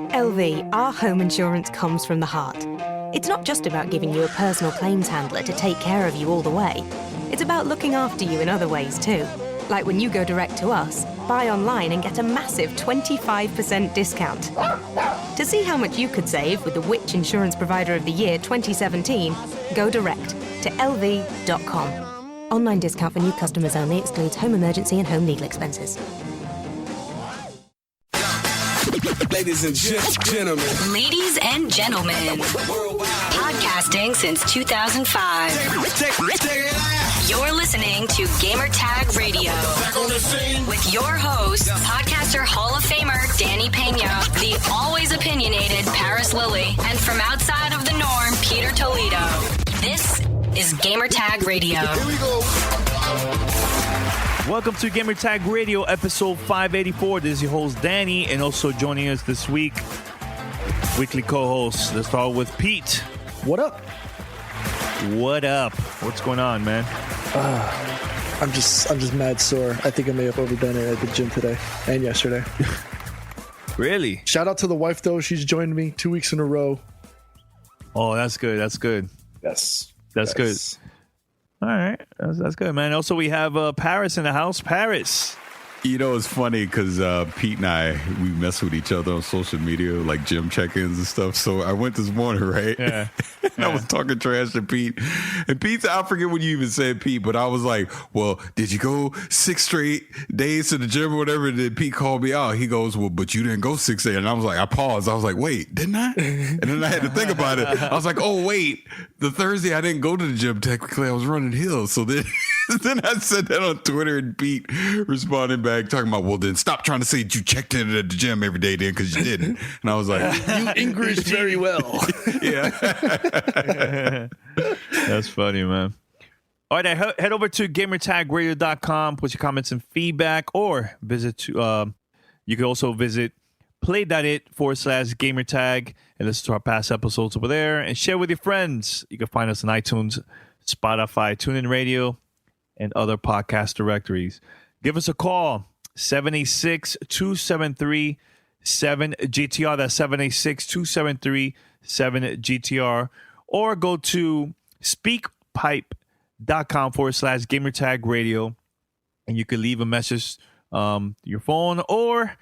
At LV, our home insurance comes from the heart. It's not just about giving you a personal claims handler to take care of you all the way. It's about looking after you in other ways too. Like when you go direct to us, buy online and get a massive 25% discount. To see how much you could save with the Which Insurance Provider of the Year 2017, go direct to lv.com. Online discount for new customers only, excludes home emergency and home legal expenses. Ladies and gentlemen. Ladies and gentlemen. Podcasting since 2005. You're listening to Gamertag Radio. With your host, podcaster Hall of Famer Danny Pena, the always opinionated Paris Lilly, and from outside of the norm, Peter Toledo. This is Gamertag Radio. Here we go. Welcome to Gamertag Radio, episode 584. This is your host, Danny, and also joining us this week, weekly co-host. Let's start with Pete. What up? What up? What's going on, man? I'm just mad sore. I think I may have overdone it at the gym today and yesterday. Really? Shout out to the wife, though. She's joined me 2 weeks in a row. Oh, that's good. That's good. Yes. That's good. All right. That's good, man. Also, we have Paris in the house. Paris. You know, it's funny because Pete and I, we mess with each other on social media, like gym check-ins and stuff. So I went this morning, right? Yeah. And I was talking trash to Pete. And Pete, I forget what you even said, Pete, but I was like, well, did you go 6 straight days to the gym or whatever? And then Pete called me out. He goes, well, but you didn't go 6 days. And I was like, I paused. I was like, wait, didn't I? And then I had to think about it. I was like, oh, wait, the Thursday I didn't go to the gym. Technically, I was running hills. So then... Then I said that on Twitter, and Pete responded back talking about, well, then stop trying to say that you checked in at the gym every day then because you didn't. And I was like, You English very well. yeah. That's funny, man. All right, head over to gamertagradio.com, put your comments and feedback, or visit to, you can also visit play.it/gamertag and listen to our past episodes over there and share with your friends. You can find us on iTunes, Spotify, TuneIn Radio, and other podcast directories. Give us a call, 786-273-7GTR. That's 786-273-7GTR. Or go to speakpipe.com/gamertag radio, and you can leave a message your phone or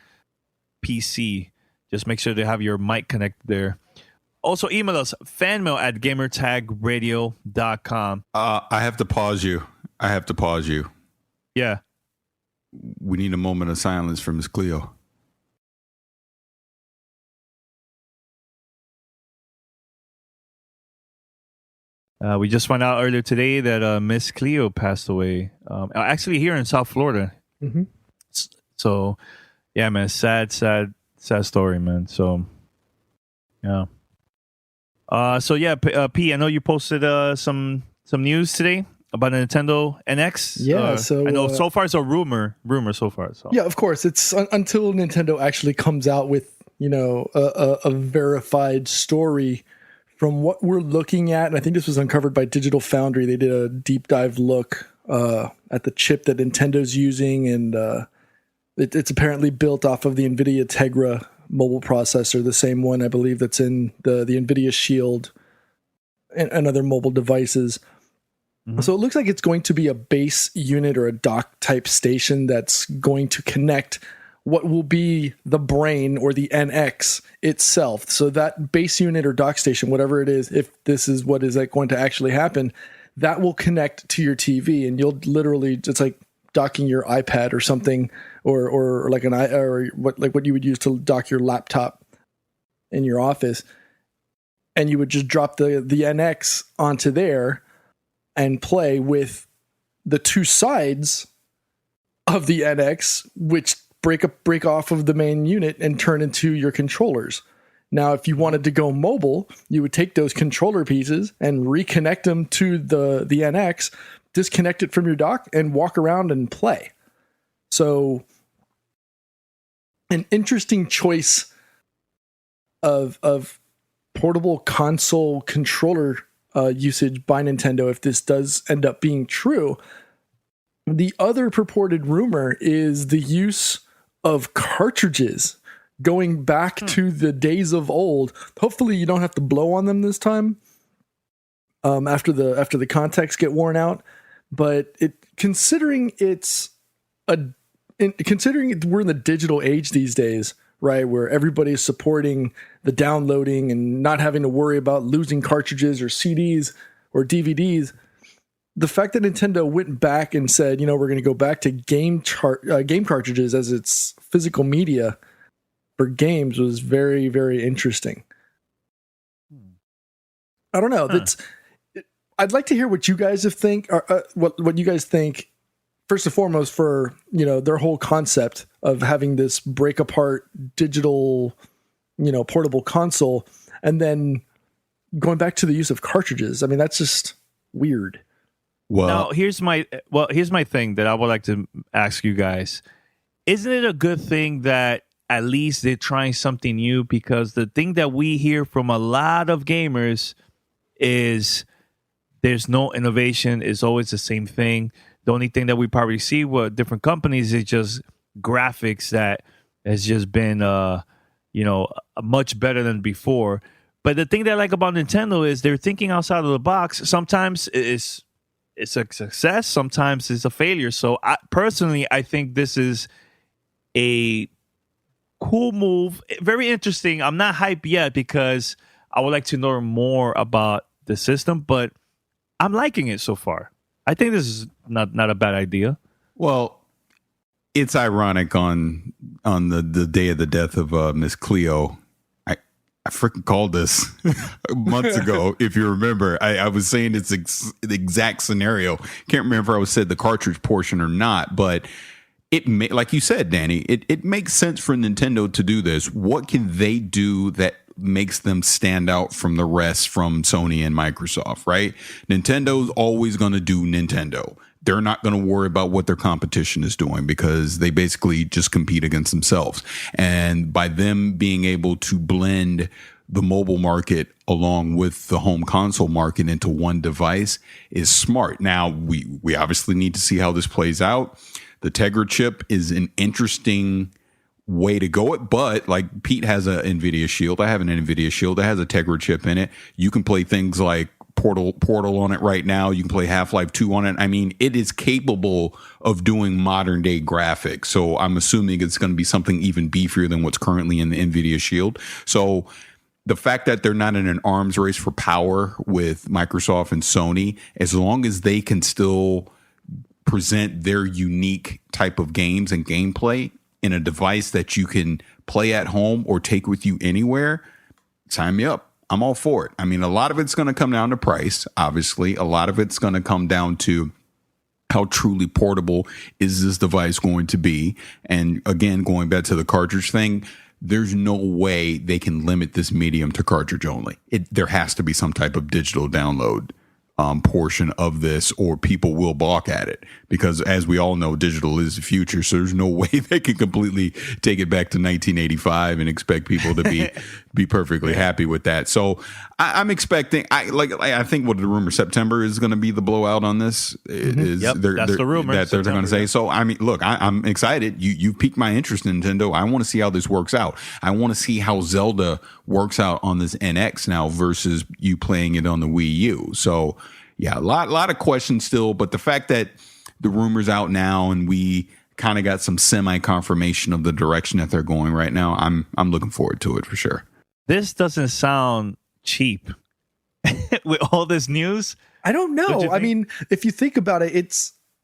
PC. Just make sure to have your mic connected there. Also, email us, fanmail@gamertagradio.com. I have to pause you. Yeah. We need a moment of silence for Miss Cleo. We just found out earlier today that Miss Cleo passed away. Actually, here in South Florida. Mm-hmm. So, yeah, man, sad story, man. So, yeah. P, I know you posted some news today about a Nintendo NX. Yeah, so I know so far it's a rumor so far. So yeah, of course, it's until Nintendo actually comes out with a verified story. From what we're looking at, and I think this was uncovered by Digital Foundry. They did a deep dive look at the chip that Nintendo's using, and it's apparently built off of the NVIDIA Tegra mobile processor, the same one I believe that's in the NVIDIA Shield and other mobile devices. Mm-hmm. So it looks like it's going to be a base unit or a dock type station that's going to connect what will be the brain or the NX itself. So that base unit or dock station, whatever it is, if this is what is going to actually happen, that will connect to your TV, and you'll literally, it's like docking your iPad or something, or like what you would use to dock your laptop in your office, and you would just drop the NX onto there and play with the two sides of the NX, which break off of the main unit and turn into your controllers. Now, if you wanted to go mobile, you would take those controller pieces and reconnect them to the NX, disconnect it from your dock, and walk around and play. So, an interesting choice of portable console controller usage by Nintendo if this does end up being true. The other purported rumor is the use of cartridges going back to the days of old. Hopefully you don't have to blow on them this time. After the contacts get worn out, but considering we're in the digital age these days, right, where everybody's supporting the downloading and not having to worry about losing cartridges or CDs or DVDs. The fact that Nintendo went back and said, we're going to go back to game cartridges as its physical media for games was very, very interesting. I don't know. I'd like to hear what you guys think, or what you guys think. First and foremost, for their whole concept of having this break apart digital, portable console, and then going back to the use of cartridges. I mean, that's just weird. Well, now, here's my thing that I would like to ask you guys. Isn't it a good thing that at least they're trying something new? Because the thing that we hear from a lot of gamers is there's no innovation. It's always the same thing. The only thing that we probably see with different companies is just graphics that has just been, much better than before. But the thing that I like about Nintendo is they're thinking outside of the box. Sometimes it's a success. Sometimes it's a failure. So I think this is a cool move. Very interesting. I'm not hyped yet because I would like to know more about the system, but I'm liking it so far. I think this is not a bad idea. Well, it's ironic on the day of the death of Miss Cleo. I freaking called this months ago. If you remember, I was saying it's the exact scenario. Can't remember if I said the cartridge portion or not, but like you said, Danny, it makes sense for Nintendo to do this. What can they do that makes them stand out from the rest, from Sony and Microsoft, right? Nintendo's always going to do Nintendo. They're not going to worry about what their competition is doing because they basically just compete against themselves. And by them being able to blend the mobile market along with the home console market into one device is smart. Now, we obviously need to see how this plays out. The Tegra chip is an interesting way to go it, but like Pete has an NVIDIA Shield. I have an NVIDIA Shield that has a Tegra chip in it. You can play things like Portal on it right now. You can play Half-Life 2 on it. I mean, it is capable of doing modern day graphics. So I'm assuming it's going to be something even beefier than what's currently in the NVIDIA Shield. So the fact that they're not in an arms race for power with Microsoft and Sony, as long as they can still present their unique type of games and gameplay in a device that you can play at home or take with you anywhere, sign me up. I'm all for it. I mean, a lot of it's going to come down to price, obviously. A lot of it's going to come down to how truly portable is this device going to be. And again, going back to the cartridge thing, there's no way they can limit this medium to cartridge only. There has to be some type of digital download portion of this, or people will balk at it, because as we all know, digital is the future. So there's no way they can completely take it back to 1985 and expect people to be perfectly happy with that. So I'm expecting, I think what the rumor, September is going to be the blowout on this. Is that's the rumor that they're going to say. So I mean, look, I'm excited. You piqued my interest in Nintendo. I want to see how this works out. I want to see how Zelda works out on this NX now versus you playing it on the Wii U. So yeah, a lot of questions still, but the fact that the rumor's out now and we kind of got some semi-confirmation of the direction that they're going right now, I'm looking forward to it for sure. This doesn't sound cheap with all this news. I don't know. I mean, if you think about it,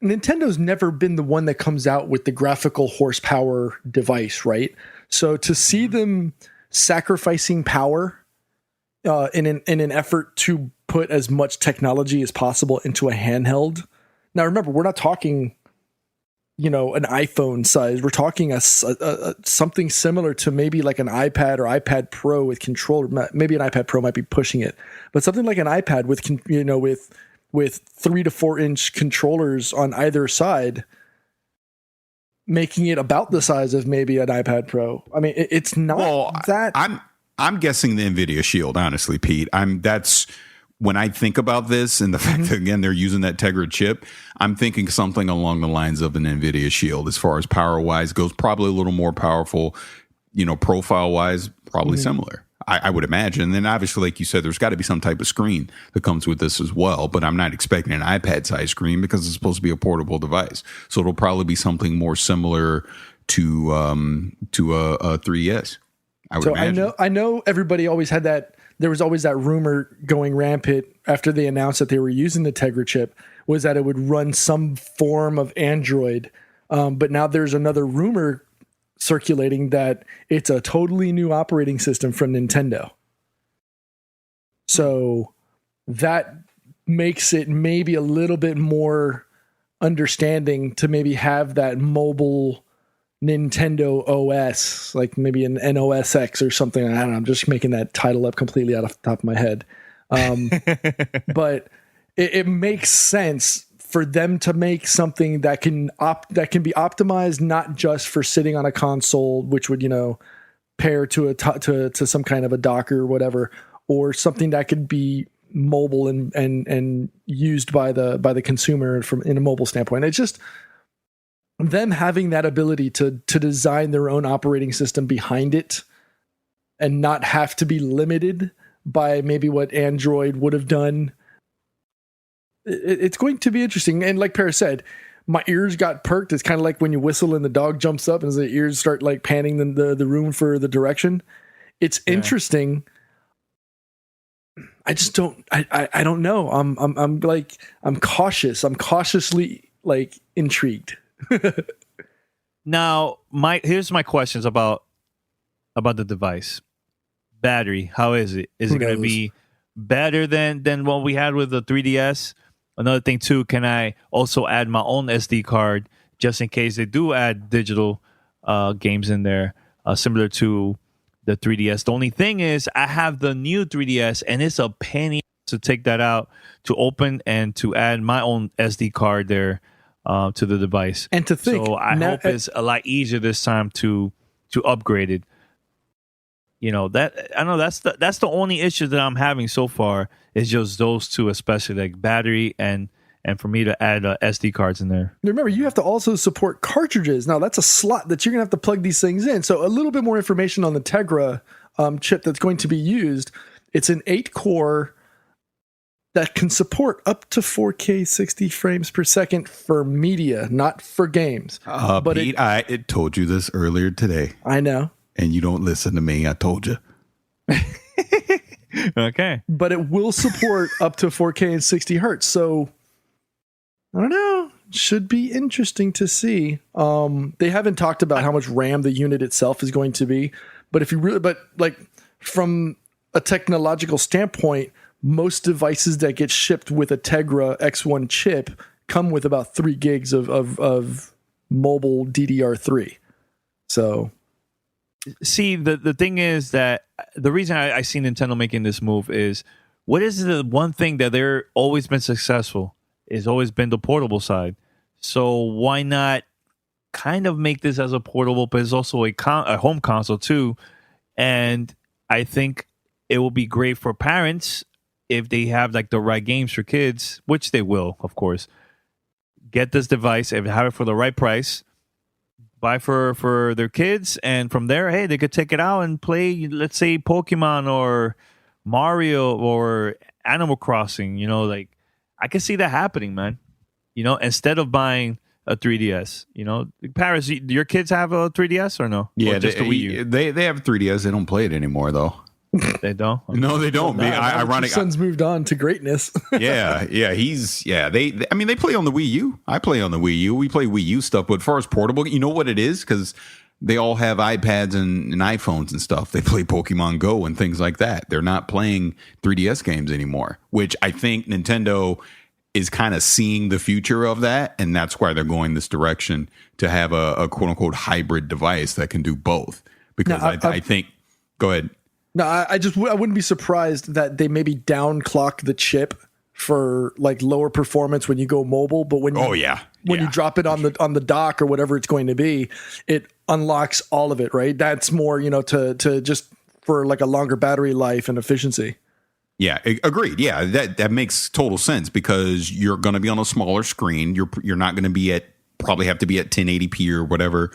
Nintendo's never been the one that comes out with the graphical horsepower device, right? So to see them sacrificing power in an effort to put as much technology as possible into a handheld. Now, remember, we're not talking, an iPhone size. We're talking a something similar to maybe like an iPad or iPad Pro with controller. Maybe an iPad Pro might be pushing it, but something like an iPad with 3 to 4 inch controllers on either side, making it about the size of maybe an iPad Pro. I mean, it's not that. I'm guessing the NVIDIA Shield, honestly, Pete. That's when I think about this and the fact that, again, they're using that Tegra chip, I'm thinking something along the lines of an NVIDIA Shield as far as power-wise goes, probably a little more powerful, profile wise, probably similar. I would imagine. And then obviously, like you said, there's got to be some type of screen that comes with this as well. But I'm not expecting an iPad size screen because it's supposed to be a portable device. So it'll probably be something more similar to a 3DS. I would imagine. I know everybody always had that. There was always that rumor going rampant after they announced that they were using the Tegra chip, was that it would run some form of Android. But now there's another rumor circulating that it's a totally new operating system from Nintendo. So that makes it maybe a little bit more understanding to maybe have that mobile Nintendo OS, like maybe an NOS X or something. I don't know. I'm just making that title up completely out of the top of my head. But it makes sense for them to make something that can be optimized not just for sitting on a console, which would pair to some kind of a docker or whatever, or something that could be mobile and used by the consumer in a mobile standpoint. It's just them having that ability to design their own operating system behind it and not have to be limited by maybe what Android would have done. It's going to be interesting. And like Paris said, my ears got perked. It's kind of like when you whistle and the dog jumps up and the ears start like panning the room for the direction. It's interesting. I just don't, I don't know. I'm cautious. I'm cautiously like intrigued. Now, here's my questions about the device. Battery, how is it? Is it going to be better than what we had with the 3DS? Another thing too, can I also add my own SD card just in case they do add digital games in there, similar to the 3DS? The only thing is, I have the new 3DS, and it's a penny to take that out, to open, and to add my own SD card there to the device. And to think, so I hope it's a lot easier this time to upgrade it. That I know that's the only issue that I'm having so far is just those two, especially like battery and for me to add SD cards in there. Remember, you have to also support cartridges. Now that's a slot that you're gonna have to plug these things in. So a little bit more information on the Tegra chip that's going to be used. It's an 8-core that can support up to 4K 60 frames per second for media, not for games. But Pete, I told you this earlier today. I know. And you don't listen to me. I told you. Okay. But it will support up to 4K and 60 hertz. So I don't know. Should be interesting to see. They haven't talked about how much RAM the unit itself is going to be. But from a technological standpoint, most devices that get shipped with a Tegra X1 chip come with about 3 gigs of mobile DDR3. So see, the thing is that the reason I see Nintendo making this move is, what is the one thing that they're always been successful is always been the portable side. So why not kind of make this as a portable, but it's also a home console too. And I think it will be great for parents if they have like the right games for kids, which they will, of course. Get this device, if have it for the right price, buy for their kids, and from there, hey, they could take it out and play, let's say, Pokemon or Mario or Animal Crossing. Like I can see that happening, man. Instead of buying a 3DS. Paris, your kids have a 3DS or no? Yeah, or just a Wii U? They have 3DS. They don't play it anymore though. They don't? No, they don't. Ironic. Son's moved on to greatness. yeah. They play on the Wii U. I play on the Wii U. We play Wii U stuff, but as far as portable, you know what it is? Because they all have iPads and iPhones and stuff. They play Pokemon Go and things like that. They're not playing 3DS games anymore, which I think Nintendo is kind of seeing the future of that, and that's why they're going this direction to have a quote unquote hybrid device that can do both. Because I think, go ahead. No, I wouldn't be surprised that they maybe downclock the chip for like lower performance when you go mobile, but when you drop it on the dock or whatever it's going to be, it unlocks all of it, right? That's more, to just for like a longer battery life and efficiency. Yeah, agreed. Yeah, that makes total sense because you're going to be on a smaller screen. You're not going to be at probably have to be at 1080p or whatever,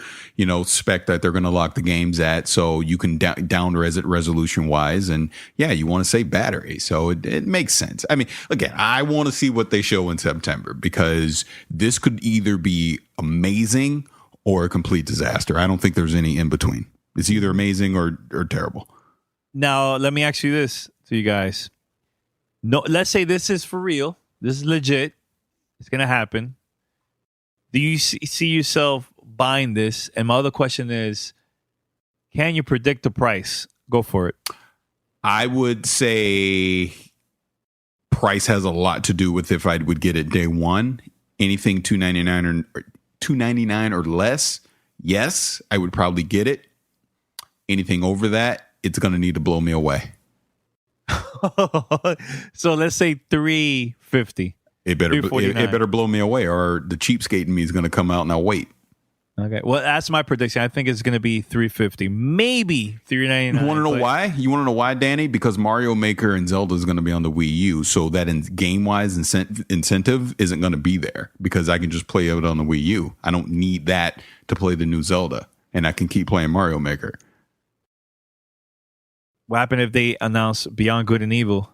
spec that they're going to lock the games at. So you can down res it resolution wise. And yeah, you want to save battery. So it makes sense. I mean, again, I want to see what they show in September, because this could either be amazing or a complete disaster. I don't think there's any in between. It's either amazing or terrible. Now, let me ask you this to you guys. No, let's say this is for real. This is legit. It's going to happen. Do you see yourself buying this? And my other question is, can you predict the price? Go for it. I would say price has a lot to do with if I would get it day one. Anything $299 or less, yes, I would probably get it. Anything over that, it's going to need to blow me away. So let's say $350. It better blow me away, or the cheapskate in me is going to come out and I'll wait. Okay, well, that's my prediction. I think it's going to be $350, maybe $399. You want to know why? You want to know why, Danny? Because Mario Maker and Zelda is going to be on the Wii U, so that in game-wise incentive isn't going to be there, because I can just play it on the Wii U. I don't need that to play the new Zelda, and I can keep playing Mario Maker. What happened if they announce Beyond Good and Evil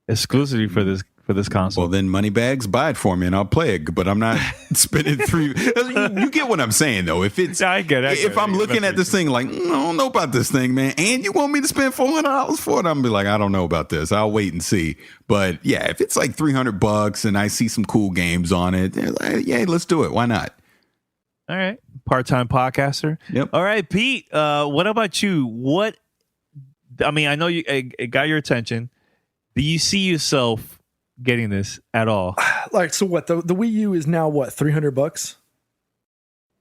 exclusively for this console? Well, then Moneybags, buy it for me and I'll play it. But I'm not spending You get what I'm saying, though. If it's, I get it. If I'm looking at this thing like, I don't know about this thing, man, and you want me to spend $400 for it, I'm gonna be like, I don't know about this. I'll wait and see. But yeah, if it's like $300 and I see some cool games on it, like, yeah, let's do it. Why not? All right. Part-time podcaster. Yep. All right, Pete. What about you? I know it got your attention. Do you see yourself getting this at all? Like, so what? The Wii U is now what? $300?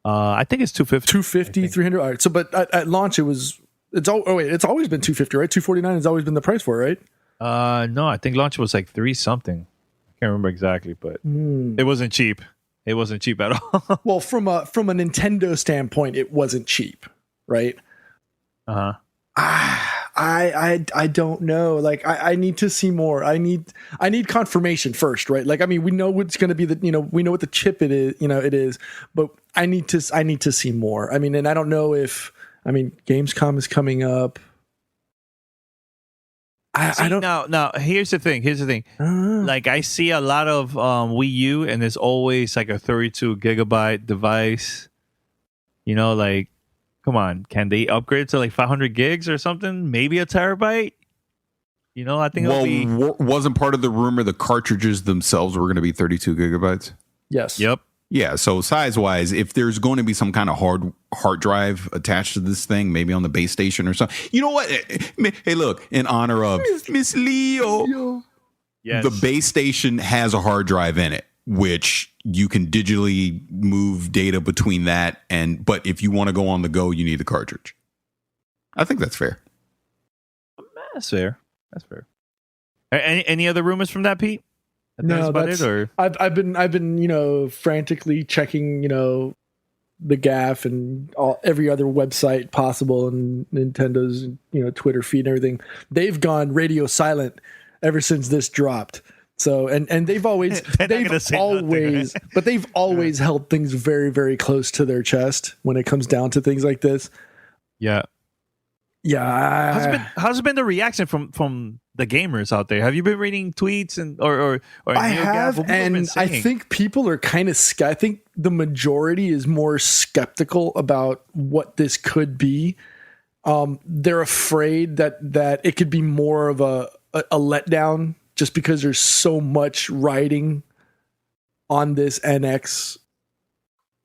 I think it's $250. $250, $300. All right. So, but at launch it's always been $250, right? $249 has always been the price for it, right? No, I think launch was like $3 something. I can't remember exactly, but it wasn't cheap. It wasn't cheap at all. Well, from a Nintendo standpoint, it wasn't cheap, right? Uh-huh. I don't know. Like, I need to see more. I need confirmation first, right? Like, I mean, we know what's going to be we know what the chip it is, but I need to see more. I mean, and I don't know Gamescom is coming up. I don't know. Now, here's the thing. Like, I see a lot of Wii U, and there's always like a 32 gigabyte device. Like, come on, can they upgrade to like 500 gigs or something? Maybe a terabyte? I think wasn't part of the rumor the cartridges themselves were going to be 32 gigabytes? Yes. Yep. Yeah, so size-wise, if there's going to be some kind of hard drive attached to this thing, maybe on the base station or something. You know what? Hey, look, in honor of Miss Cleo, yes, the base station has a hard drive in it, which you can digitally move data between that. But if you want to go on the go, you need the cartridge. I think that's fair. That's fair. Any other rumors from that, Pete? No, I've been frantically checking the GAF and every other website possible, and Nintendo's Twitter feed and everything. They've gone radio silent ever since this dropped. So and they've always but they've always held things very, very close to their chest when it comes down to things like this. Yeah. How's it been the reaction from the gamers out there? Have you been reading tweets or I have, and I think people are kind of I think the majority is more skeptical about what this could be. They're afraid that it could be more of a letdown, just because there's so much riding on this NX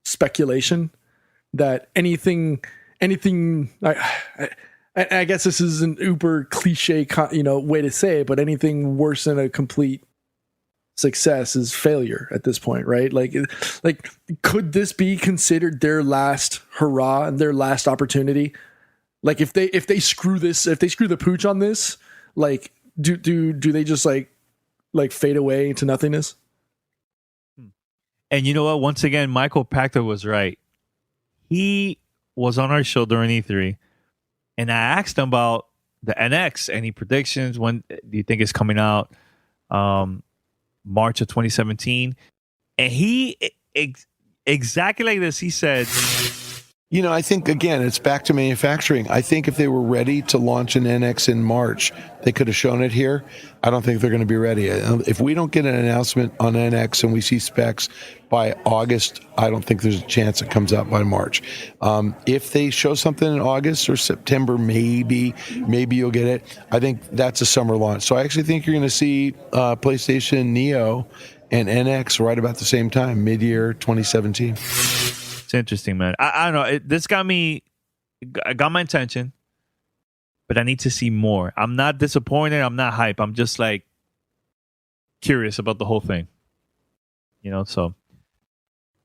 speculation that anything. I guess this is an uber cliche, way to say it, but anything worse than a complete success is failure at this point, right? Like, could this be considered their last hurrah and their last opportunity? Like, if they screw the pooch on this, like, do they just like fade away into nothingness? And you know what? Once again, Michael Pachter was right. He was on our show during E3. And I asked him about the NX. Any predictions? When do you think it's coming out? March of 2017. And he exactly like this. He said, I think, again, it's back to manufacturing. I think if they were ready to launch an NX in March, they could have shown it here. I don't think they're going to be ready. If we don't get an announcement on NX and we see specs by August, I don't think there's a chance it comes out by March. If they show something in August or September, maybe you'll get it. I think that's a summer launch. So I actually think you're going to see PlayStation Neo and NX right about the same time, mid-year 2017. it's interesting, man. I don't know. This got my attention, but I need to see more. I'm not disappointed. I'm not hype. I'm just like curious about the whole thing. So.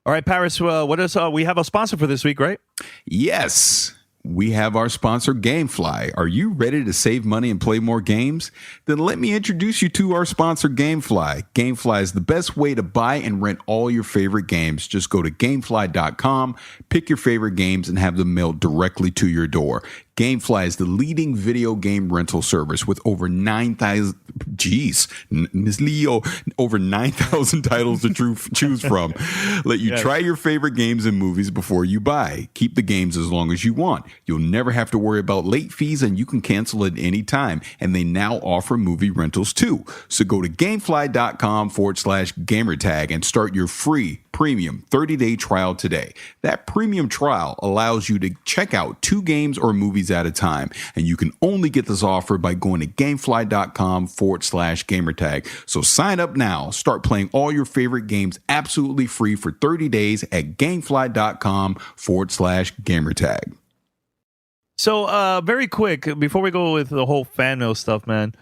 All right, Paris, what is we have a sponsor for this week, right? Yes. We have our sponsor, GameFly. Are you ready to save money and play more games? Then let me introduce you to our sponsor, GameFly. GameFly is the best way to buy and rent all your favorite games. Just go to gamefly.com, pick your favorite games, and have them mailed directly to your door. GameFly is the leading video game rental service with over 9,000, Miss Cleo, over 9,000 titles to choose from. Let you try your favorite games and movies before you buy. Keep the games as long as you want. You'll never have to worry about late fees, and you can cancel at any time. And they now offer movie rentals too. So go to gamefly.com/gamertag and start your free premium 30-day trial today. That premium trial allows you to check out 2 games or movies at a time, and you can only get this offer by going to gamefly.com/gamertag. So sign up now, start playing all your favorite games absolutely free for 30 days at gamefly.com/gamertag. So very quick, before we go with the whole fan mail stuff, man,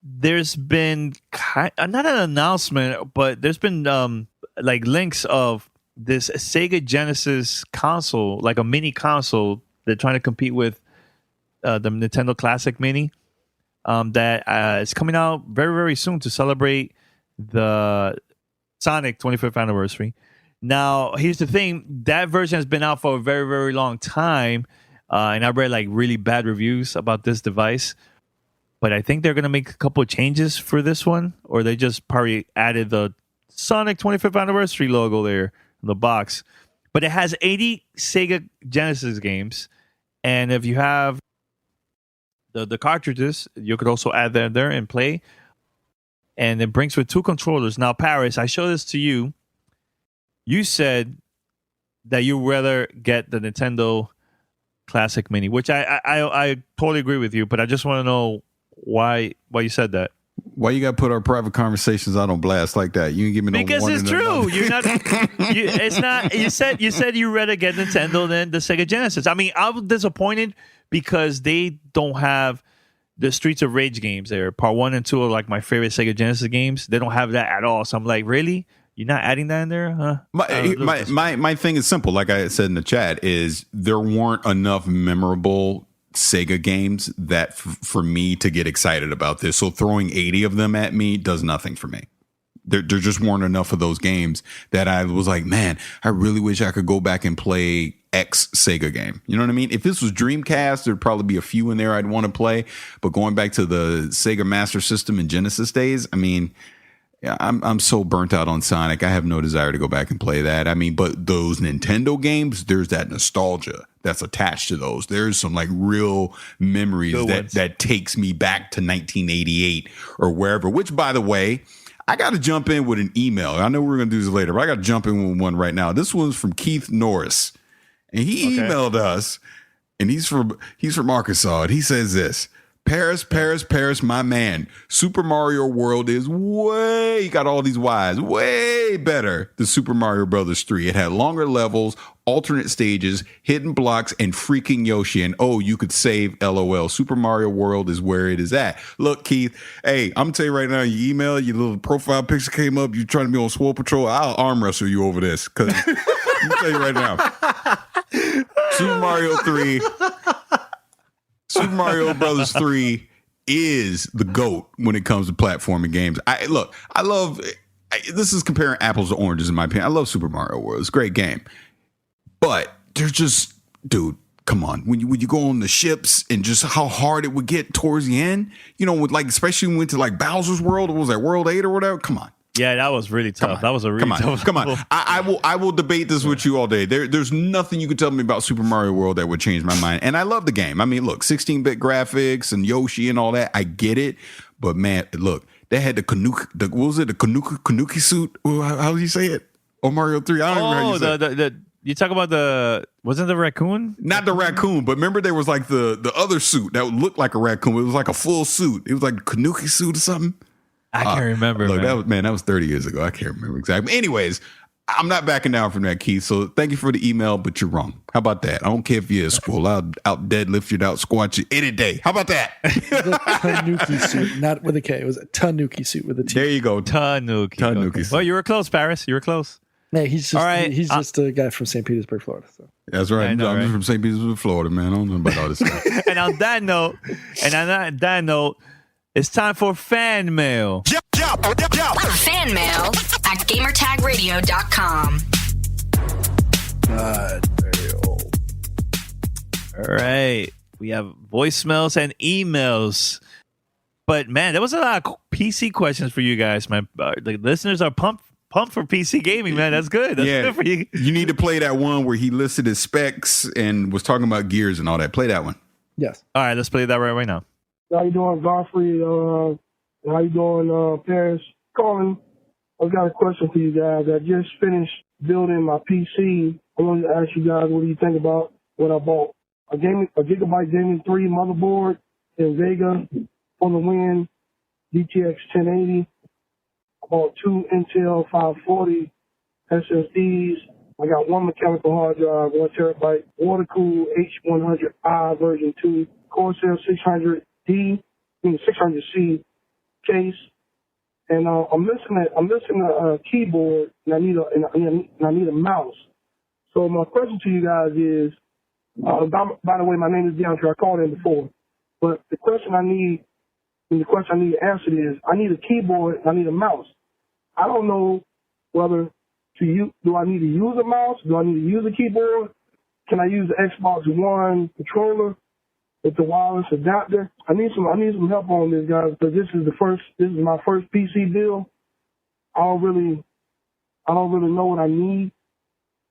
there's been not an announcement, but there's been like links of this Sega Genesis console, like a mini console. They're trying to compete with the Nintendo Classic Mini that is coming out very, very soon to celebrate the Sonic 25th anniversary. Now, here's the thing. That version has been out for a very, very long time, and I've read like really bad reviews about this device. But I think they're going to make a couple of changes for this one, or they just probably added the Sonic 25th anniversary logo there in the box. But it has 80 Sega Genesis games, and if you have the cartridges, you could also add them there and play. And it brings with 2 controllers. Now, Paris, I showed this to you. You said that you rather get the Nintendo Classic Mini, which I totally agree with you, but I just want to know why you said that. Why you got to put our private conversations out on blast like that? You can give me no because warning. It's true. You're not. It's not. You said you rather get Nintendo than the Sega Genesis. I mean, I'm disappointed because they don't have the Streets of Rage games there. Part 1 and 2 are like my favorite Sega Genesis games. They don't have that at all. So I'm like, really? You're not adding that in there? Huh? My thing is simple. Like I said in the chat, is there weren't enough memorable Sega games that for me to get excited about this. So throwing 80 of them at me does nothing for me. There just weren't enough of those games that I was like, man, I really wish I could go back and play X Sega game. You know what I mean? If this was Dreamcast, there'd probably be a few in there I'd want to play. But going back to the Sega Master System and Genesis days, I mean, yeah, I'm so burnt out on Sonic. I have no desire to go back and play that. I mean, but those Nintendo games, there's that nostalgia that's attached to those. There's some like real memories that takes me back to 1988 or wherever, which, by the way, I got to jump in with an email. I know we're going to do this later, but I got to jump in with one right now. This one's from Keith Norris, and he emailed us, and he's from Arkansas, and he says this: Paris, my man. Super Mario World is way, got all these Y's, way better than Super Mario Brothers 3. It had longer levels, alternate stages, hidden blocks, and freaking Yoshi. And oh, you could save LOL. Super Mario World is where it is at. Look, Keith, hey, I'm going to tell you right now, your email, your little profile picture came up, you're trying to be on Swole Patrol, I'll arm wrestle you over this. Because I'm going to tell you right now, Super Mario Brothers 3 is the GOAT when it comes to platforming games. This is comparing apples to oranges in my opinion. I love Super Mario World. It's a great game. But they're just, dude, come on. When you go on the ships and just how hard it would get towards the end, with like, especially when we went to like Bowser's World, what was that, World 8 or whatever? Come on. Yeah, that was really tough. That was a really tough. Come on. I will debate this with you all day. There's nothing you can tell me about Super Mario World that would change my mind. And I love the game. I mean, look, 16-bit graphics and Yoshi and all that. I get it. But man, look, they had the Kanuki suit. How do you say it? Or Mario 3. I don't even know how you say it. You talk about wasn't the raccoon? Not the raccoon, but remember there was like the other suit that looked like a raccoon. It was like a full suit. It was like a Kanuki suit or something. I can't remember. Look, that was 30 years ago. I can't remember exactly. Anyways, I'm not backing down from that, Keith. So thank you for the email, but you're wrong. How about that? I don't care if you're at school. I'll out deadlift you, out squat you any day. How about that? The Tanuki suit, not with a K. It was a Tanuki suit with a T. There you go. Tanuki. Okay. Well, you were close, Paris. You were close. Hey, he's just all right. He's just a guy from St. Petersburg, Florida. So. That's right. I'm from St. Petersburg, Florida, man. I don't know about all this stuff. And on that note, it's time for fan mail. Fan mail at gamertagradio.com. Very old. All right. We have voicemails and emails. But man, there was a lot of PC questions for you guys, man. The listeners are pumped for PC gaming, man. That's good. That's good for you. You need to play that one where he listed his specs and was talking about gears and all that. Play that one. Yes. All right, let's play that right now. How you doing, Godfrey? How you doing, Paris? Colin, I've got a question for you guys. I just finished building my PC. I wanted to ask you guys, what do you think about what I bought? A Gigabyte Gaming 3 motherboard in Vega for the win, GTX 1080. I bought 2 Intel 540 SSDs. I got 1 mechanical hard drive, 1 terabyte, water-cooled H100i version 2, Corsair 600C case. And I'm missing a keyboard, and I need a mouse. So my question to you guys is, by the way, my name is DeAndre. I called in before, but the question I need answered is, I need a keyboard, and I need a mouse. I don't know whether do I need to use a mouse? Do I need to use a keyboard? Can I use the Xbox One controller with the wireless adapter? I need some help on this, guys, because this is my first PC build. I don't really know what I need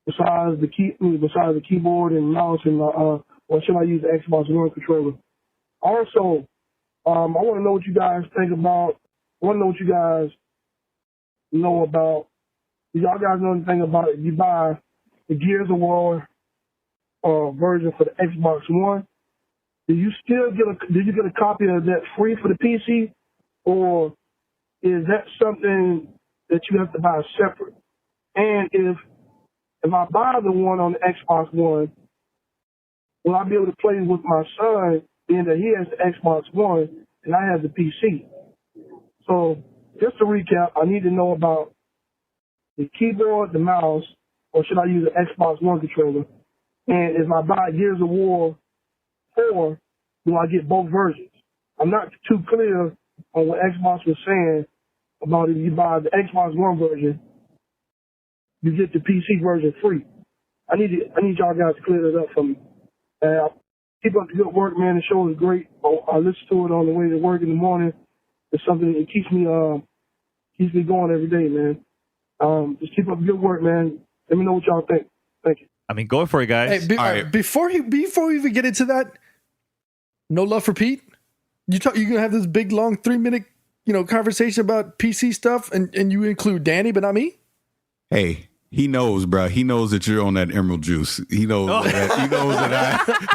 besides the keyboard and mouse, and or should I use the Xbox One controller? Also, I want to know what you guys think about. I want to know what you guys know about. Do y'all guys know anything about it? If you buy the Gears of War version for the Xbox One, did you get a copy of that free for the PC, or is that something that you have to buy separate? And if I buy the one on the Xbox One, will I be able to play with my son, being that he has the Xbox One and I have the PC? So just to recap, I need to know about the keyboard, the mouse, or should I use the Xbox One controller? And if I buy Gears of War 4, do I get both versions? I'm not too clear on what Xbox was saying about if you buy the Xbox One version, you get the PC version free. I need y'all guys to clear that up for me. Keep up the good work, man. The show is great. I listen to it on the way to work in the morning. It's something that keeps me going every day, man. Just keep up the good work, man. Let me know what y'all think. Thank you. I mean, go for it, guys. Hey, before we even get into that, no love for Pete. You're gonna have this big long 3-minute conversation about PC stuff, and you include Danny, but not me. Hey, he knows, bro. He knows that you're on that emerald juice. He knows that. He knows that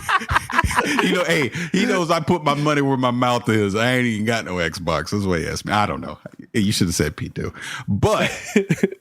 hey, he knows I put my money where my mouth is. I ain't even got no Xbox. That's what he asked me. I don't know. You should have said Pete too. But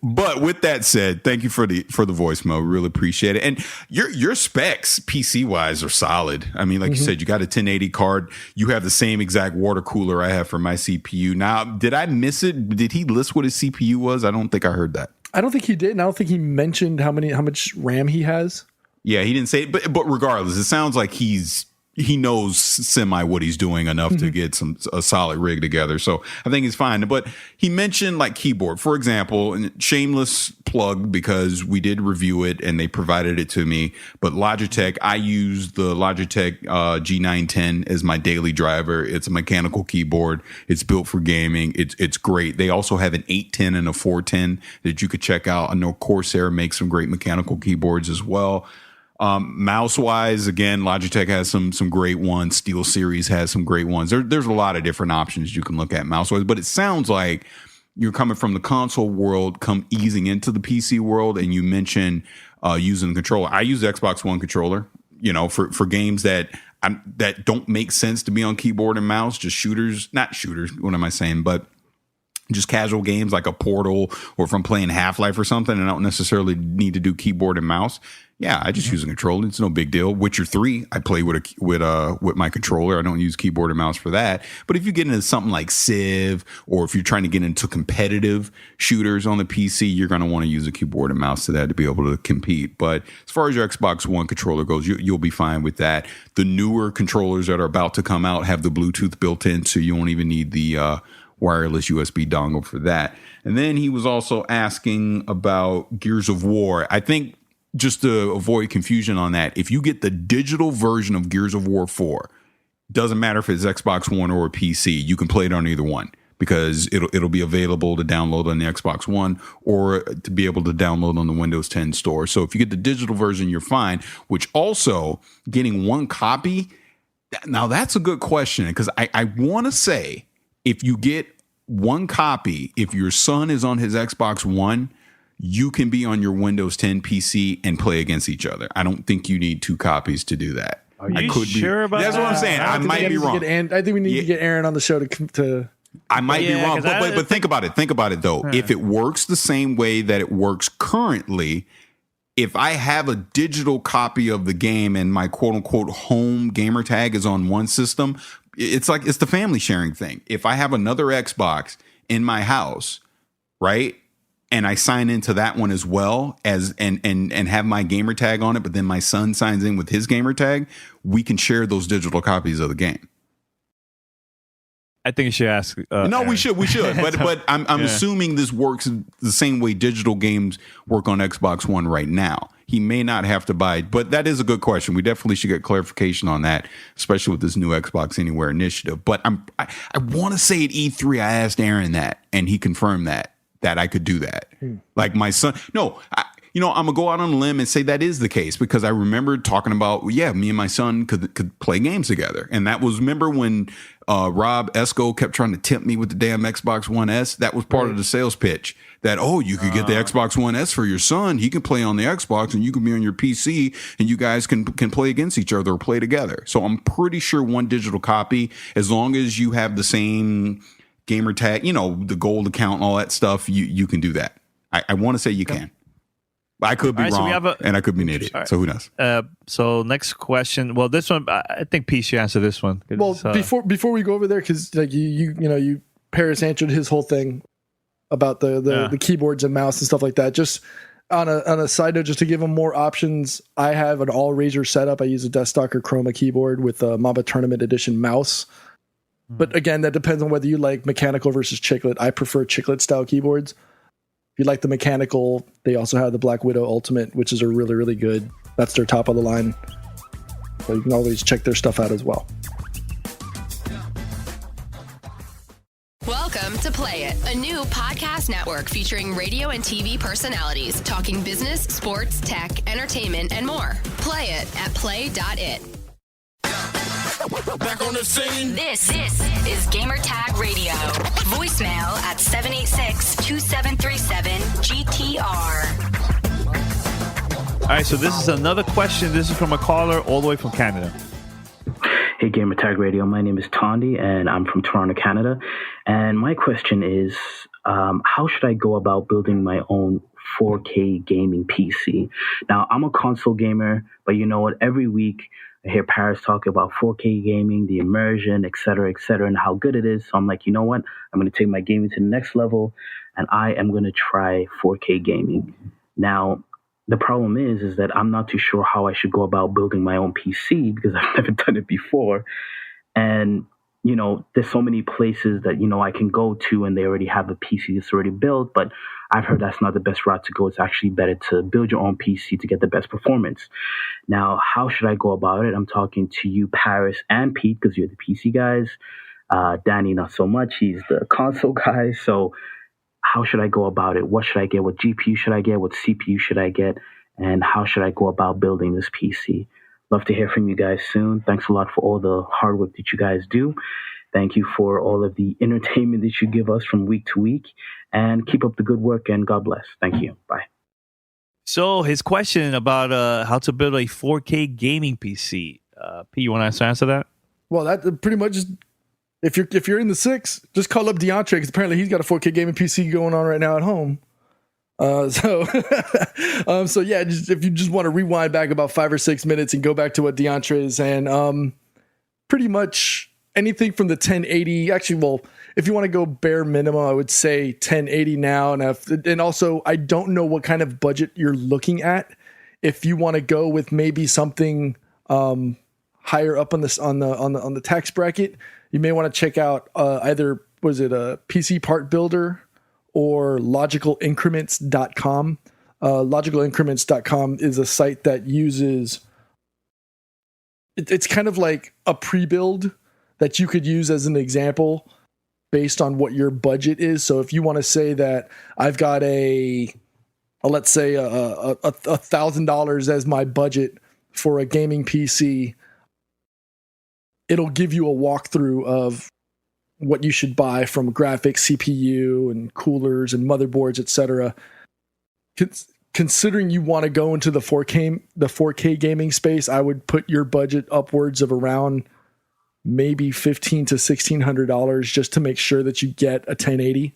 with that said, thank you for the voicemail. Really appreciate it. And your specs PC wise are solid. I mean, like you said, you got a 1080 card. You have the same exact water cooler I have for my CPU. Now, did I miss it? Did he list what his CPU was? I don't think I heard that. I don't think he did, and I don't think he mentioned how much RAM he has. Yeah, he didn't say it, but regardless, it sounds like he's he knows semi what he's doing enough to get a solid rig together. So I think he's fine. But he mentioned like keyboard, for example, and shameless plug because we did review it and they provided it to me. But Logitech, I use the Logitech G910 as my daily driver. It's a mechanical keyboard. It's built for gaming. It's great. They also have an 810 and a 410 that you could check out. I know Corsair makes some great mechanical keyboards as well. Mouse wise, again, Logitech has some great ones. Steel Series has some great ones. There's a lot of different options you can look at mouse wise, but it sounds like you're coming from the console world, easing into the PC world, and you mentioned using the controller. I use the Xbox One controller, for games that don't make sense to be on keyboard and mouse, just not shooters. What am I saying? But just casual games like a Portal, or if I'm playing Half-Life or something and I don't necessarily need to do keyboard and mouse. Yeah, I just use a controller. It's no big deal. Witcher 3, I play with my controller. I don't use keyboard and mouse for that. But if you get into something like Civ, or if you're trying to get into competitive shooters on the PC, you're going to want to use a keyboard and mouse to that to be able to compete. But as far as your Xbox One controller goes, you'll be fine with that. The newer controllers that are about to come out have the Bluetooth built in, so you won't even need the wireless USB dongle for that. And then he was also asking about Gears of War. I think, just to avoid confusion on that, if you get the digital version of Gears of War 4, doesn't matter if it's Xbox One or a PC, you can play it on either one, because it'll be available to download on the Xbox One or to be able to download on the Windows 10 store. So if you get the digital version, you're fine, which also getting one copy. Now that's a good question, because I want to say, if you get one copy, if your son is on his Xbox One, you can be on your Windows 10 PC and play against each other. I don't think you need two copies to do that. Are you sure about that? That's what I'm saying. I might be wrong. I think we need to get Aaron on the show to I might be wrong, but think about it. Think about it, though. If it works the same way that it works currently, if I have a digital copy of the game and my quote unquote home gamer tag is on one system, it's the family sharing thing. If I have another Xbox in my house, right, and I sign into that one as well as and have my gamer tag on it, but then my son signs in with his gamer tag, we can share those digital copies of the game. I think you should ask. No, Aaron. we should. But I'm assuming this works the same way digital games work on Xbox One right now. He may not have to buy it, but that is a good question. We definitely should get clarification on that, especially with this new Xbox Anywhere initiative. But I want to say at E3, I asked Aaron that, and he confirmed that I could do that. Like my son. No, I'm gonna go out on a limb and say that is the case, because I remember talking about, me and my son could play games together. And that was, remember when Rob Esco kept trying to tempt me with the damn Xbox One S? That was part of the sales pitch, that, you could get the Xbox One S for your son. He can play on the Xbox and you can be on your PC and you guys can play against each other or play together. So I'm pretty sure one digital copy, as long as you have the same gamer tag, the gold account and all that stuff, you can do that. I want to say you can. I could be wrong, and I could be an idiot. Right. So who knows? So next question. Well, this one, I think P should answer this one. Well, before we go over there, because like you Paris answered his whole thing about the keyboards and mouse and stuff like that. Just on a side note, just to give them more options, I have an all Razer setup. I use a desktop or Chroma keyboard with a Mamba Tournament Edition mouse. But again, that depends on whether you like mechanical versus chiclet. I prefer chiclet style keyboards. If you like the mechanical, they also have the Black Widow Ultimate, which is a really, really good. That's their top of the line. So you can always check their stuff out as well. Welcome to Play It, a new podcast network featuring radio and TV personalities talking business, sports, tech, entertainment, and more. Play it at play.it. Back on the scene. This is Gamertag Radio. Voicemail at 786-2737-GTR. All right, so this is another question. This is from a caller all the way from Canada. Hey, Gamertag Radio. My name is Tondi, and I'm from Toronto, Canada. And my question is, how should I go about building my own 4K gaming PC? Now, I'm a console gamer, but you know what? Every week, I hear Paris talk about 4K gaming, the immersion, et cetera, and how good it is. So I'm like, you know what? I'm going to take my gaming to the next level, and I am going to try 4K gaming. Now, the problem is that I'm not too sure how I should go about building my own PC because I've never done it before. And, there's so many places that, I can go to and they already have a PC that's already built, but I've heard that's not the best route to go. It's actually better to build your own PC to get the best performance. Now, how should I go about it? I'm talking to you, Paris and Pete, because you're the PC guys. Danny, not so much. He's the console guy. So how should I go about it? What should I get? What GPU should I get? What CPU should I get? And how should I go about building this PC? Love to hear from you guys soon. Thanks a lot for all the hard work that you guys do. Thank you for all of the entertainment that you give us from week to week. And keep up the good work, and God bless. Thank you. Bye. So his question about how to build a 4K gaming PC. P, you want to answer that? Well, that pretty much, if you're in the 6, just call up DeAndre because apparently he's got a 4K gaming PC going on right now at home. So yeah, if you just want to rewind back about 5 or 6 minutes and go back to what DeAndre is saying, pretty much anything from the 1080. Actually, well, if you want to go bare minimum, I would say 1080 now. And also, I don't know what kind of budget you're looking at. If you want to go with maybe something higher up on the tax bracket, you may want to check out either was it a PC Part Builder or logicalincrements.com. Logicalincrements.com is a site that uses it's kind of like a pre-build that you could use as an example based on what your budget is. So if you want to say that I've got let's say $1,000 as my budget for a gaming PC, it'll give you a walkthrough of what you should buy from graphics, CPU, and coolers and motherboards, etc. Considering you want to go into the 4K gaming space, I would put your budget upwards of around maybe $1,500 to $1,600 just to make sure that you get a 1080.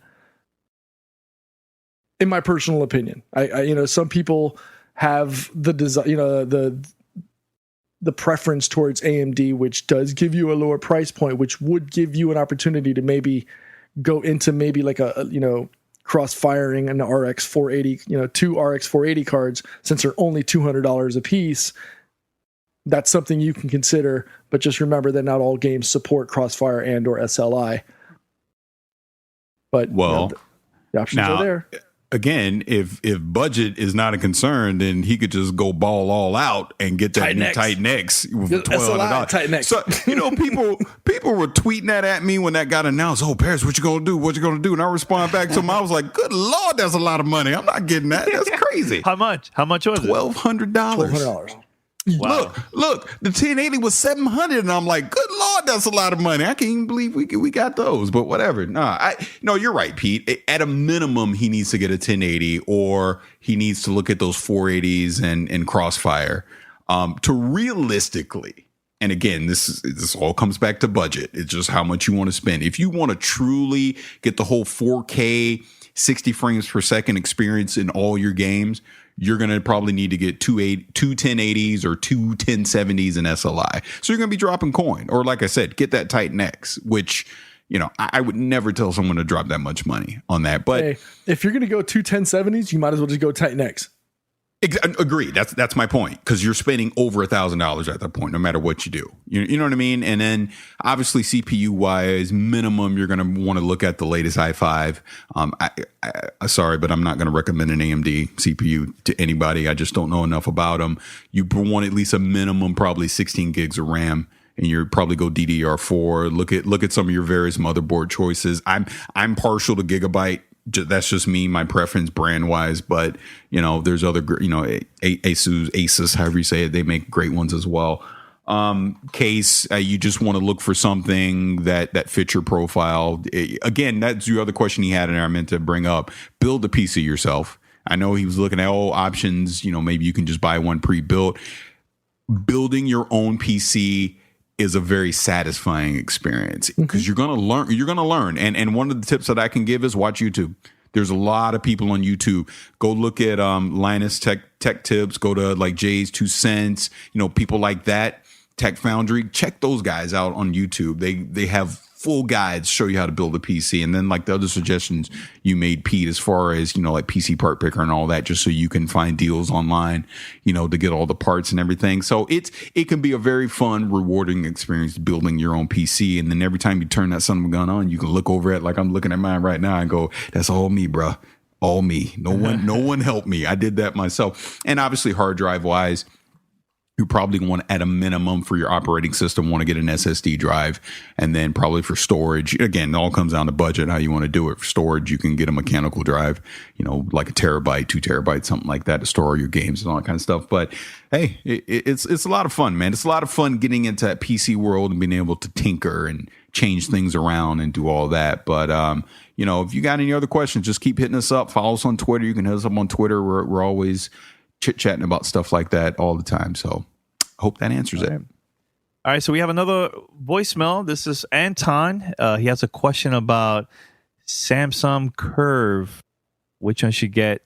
In my personal opinion, I some people have the desire, the preference towards AMD, which does give you a lower price point, which would give you an opportunity to maybe go into maybe like a cross firing an RX 480, 2 RX 480 cards, since they're only $200 a piece. That's something you can consider, but just remember that not all games support Crossfire and or SLI. But the options are there. Again, if budget is not a concern, then he could just go ball all out and get that new Titan X with $1,200. Titan X. So people were tweeting that at me when that got announced. Oh, Paris, what you gonna do? What you gonna do? And I respond back to him. I was like, good Lord, that's a lot of money. I'm not getting that. That's crazy. How much? How much was it? $1,200. Wow. Look, the 1080 was $700, and I'm like, good Lord, that's a lot of money. I can't even believe we got those, but whatever. No, you're right, Pete. At a minimum, he needs to get a 1080, or he needs to look at those 480s and Crossfire to realistically. And again, this all comes back to budget. It's just how much you want to spend. If you want to truly get the whole 4K 60 frames per second experience in all your games, you're going to probably need to get two 1080s or two 1070s in SLI. So you're going to be dropping coin. Or like I said, get that Titan X, which, I would never tell someone to drop that much money on that. But hey, if you're going to go two 1070s, you might as well just go Titan X. Agree. That's my point, because you're spending over $1,000 at that point, no matter what you do. You know what I mean? And then obviously CPU wise, minimum, you're going to want to look at the latest i5. Sorry, but I'm not going to recommend an AMD CPU to anybody. I just don't know enough about them. You want at least a minimum, probably 16 gigs of RAM. And you're probably go DDR4. Look at some of your various motherboard choices. I'm partial to Gigabyte. That's just me, my preference brand wise, but there's other, Asus, however you say it, they make great ones as well. Case, you just want to look for something that fits your profile. Again, that's your other question he had, and I meant to bring up. Build the PC yourself. I know he was looking at options. Maybe you can just buy one pre-built. Building your own PC is a very satisfying experience because you're going to learn. And one of the tips that I can give is watch YouTube. There's a lot of people on YouTube. Go look at Linus Tech Tips. Go to like Jay's 2 Cents. People like that. Tech Foundry. Check those guys out on YouTube. They have full guides show you how to build a PC. And then like the other suggestions you made, Pete, as far as, like PC part picker and all that, just so you can find deals online, to get all the parts and everything. So it can be a very fun, rewarding experience building your own PC. And then every time you turn that son of a gun on, you can look over it like I'm looking at mine right now and go, that's all me, bro. All me. No one helped me. I did that myself. And obviously hard drive wise, you probably want, at a minimum for your operating system, want to get an SSD drive. And then probably for storage, again, it all comes down to budget, how you want to do it. For storage, you can get a mechanical drive, like a terabyte, 2 terabytes, something like that, to store your games and all that kind of stuff. But hey, it's a lot of fun, man. It's a lot of fun getting into that PC world and being able to tinker and change things around and do all that. But, if you got any other questions, just keep hitting us up. Follow us on Twitter. You can hit us up on Twitter. We're always chit-chatting about stuff like that all the time. So I hope that answers it. All right, so we have another voicemail. This is Anton. He has a question about Samsung Curve. Which one should get,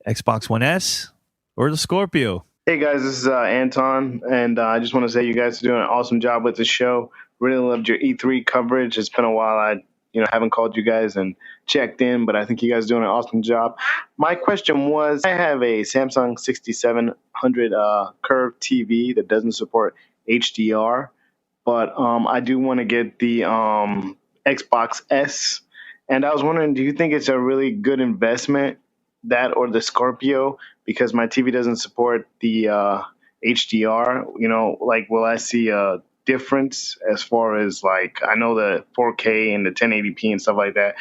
Xbox One S or the Scorpio? Hey guys, this is Anton, and I just want to say you guys are doing an awesome job with the show. Really loved your E3 coverage. It's been a while. I haven't called you guys and checked in, but I think you guys are doing an awesome job. My question was, I have a Samsung 6700 Curve TV that doesn't support HDR, but I do want to get the Xbox S, and I was wondering, do you think it's a really good investment, that or the Scorpio, because my TV doesn't support the HDR? Will I see a difference as far as, like, I know the 4K and the 1080p and stuff like that,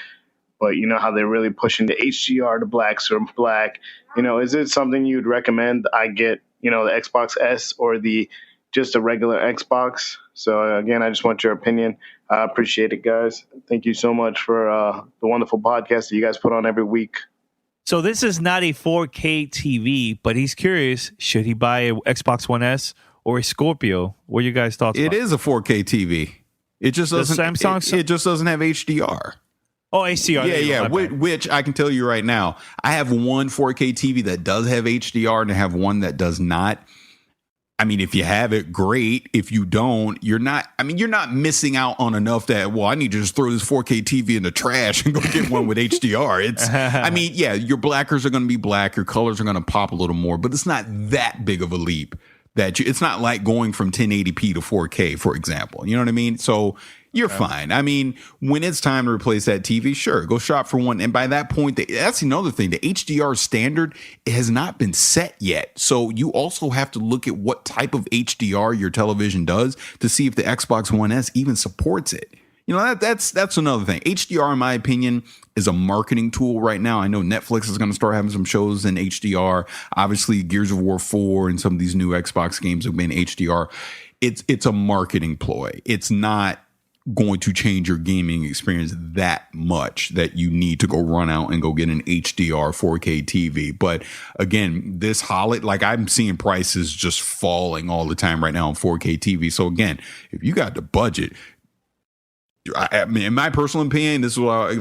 but how they're really pushing the HDR, the blacks or black. Is it something you'd recommend I get, the Xbox S or just a regular Xbox? So again, I just want your opinion. I appreciate it, guys. Thank you so much for the wonderful podcast that you guys put on every week. So this is not a 4K TV, but he's curious, should he buy a Xbox One S or a Scorpio? What are you guys' thoughts? It is a 4K TV. It just doesn't. It just doesn't have HDR. Oh, HDR. Yeah. Which I can tell you right now, I have one 4K TV that does have HDR, and I have one that does not. I mean, if you have it, great. If you don't, you're not. I mean, you're not missing out on enough that, well, I need to just throw this 4K TV in the trash and go get one with HDR. It's. I mean, yeah, your blackers are going to be black, your colors are going to pop a little more, but it's not that big of a leap. It's not like going from 1080p to 4K, for example. You know what I mean? So you're fine. I mean, when it's time to replace that TV, sure, go shop for one. And by that point, that's another thing. The HDR standard has not been set yet. So you also have to look at what type of HDR your television does to see if the Xbox One S even supports it. That's another thing. HDR, in my opinion, is a marketing tool right now. I know Netflix is going to start having some shows in HDR. Obviously, Gears of War 4 and some of these new Xbox games have been HDR. It's a marketing ploy. It's not going to change your gaming experience that much that you need to go run out and go get an HDR 4K TV. But again, this holiday, like, I'm seeing prices just falling all the time right now on 4K TV. So again, if you got the budget, I mean, in my personal opinion, this is what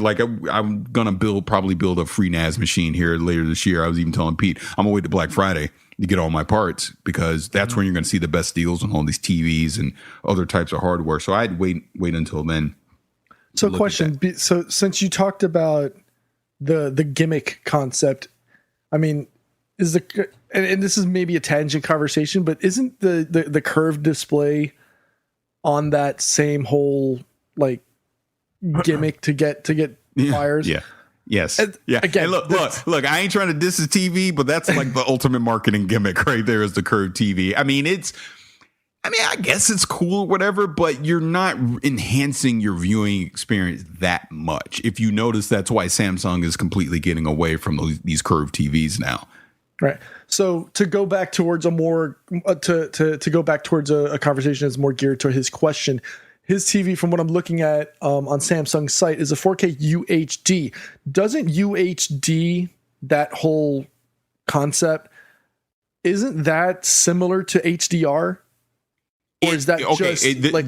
I'm gonna probably build a free NAS machine here later this year. I was even telling Pete, I'm gonna wait to Black Friday to get all my parts, because that's when you're gonna see the best deals on all these TVs and other types of hardware. So I'd wait until then. So question. So since you talked about the gimmick concept, I mean, and this is maybe a tangent conversation, but isn't the curved display on that same whole gimmick to get buyers? Yeah. Yes. Yeah. Again, look, I ain't trying to diss the TV, but that's like the ultimate marketing gimmick right there, is the curved TV. I mean, I guess it's cool or whatever, but you're not enhancing your viewing experience that much. If you notice, that's why Samsung is completely getting away from these curved TVs now. Right. So to go back towards a more to go back towards a conversation that's more geared to his question, his TV, from what I'm looking at on Samsung's site, is a 4K UHD. Doesn't UHD, that whole concept, isn't that similar to HDR? Or is that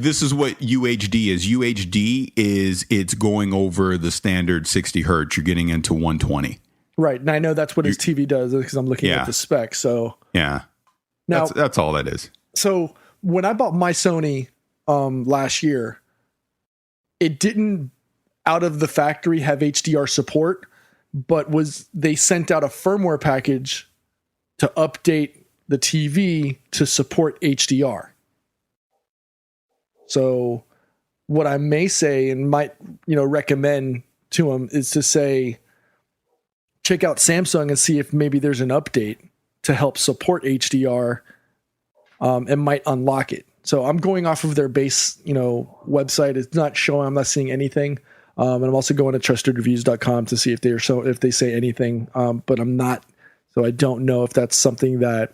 this is what UHD is. UHD is, it's going over the standard 60 hertz. You're getting into 120. Right. And I know that's what his TV does, because I'm looking at the specs. So yeah, now that's all that is. So when I bought my Sony last year, it didn't out of the factory have HDR support, but they sent out a firmware package to update the TV to support HDR. So what I may say and might, recommend to them is to say, check out Samsung and see if maybe there's an update to help support HDR, and might unlock it. So I'm going off of their base, website. It's not showing, I'm not seeing anything. And I'm also going to trustedreviews.com to see if they say anything. But I'm not, so I don't know if that's something that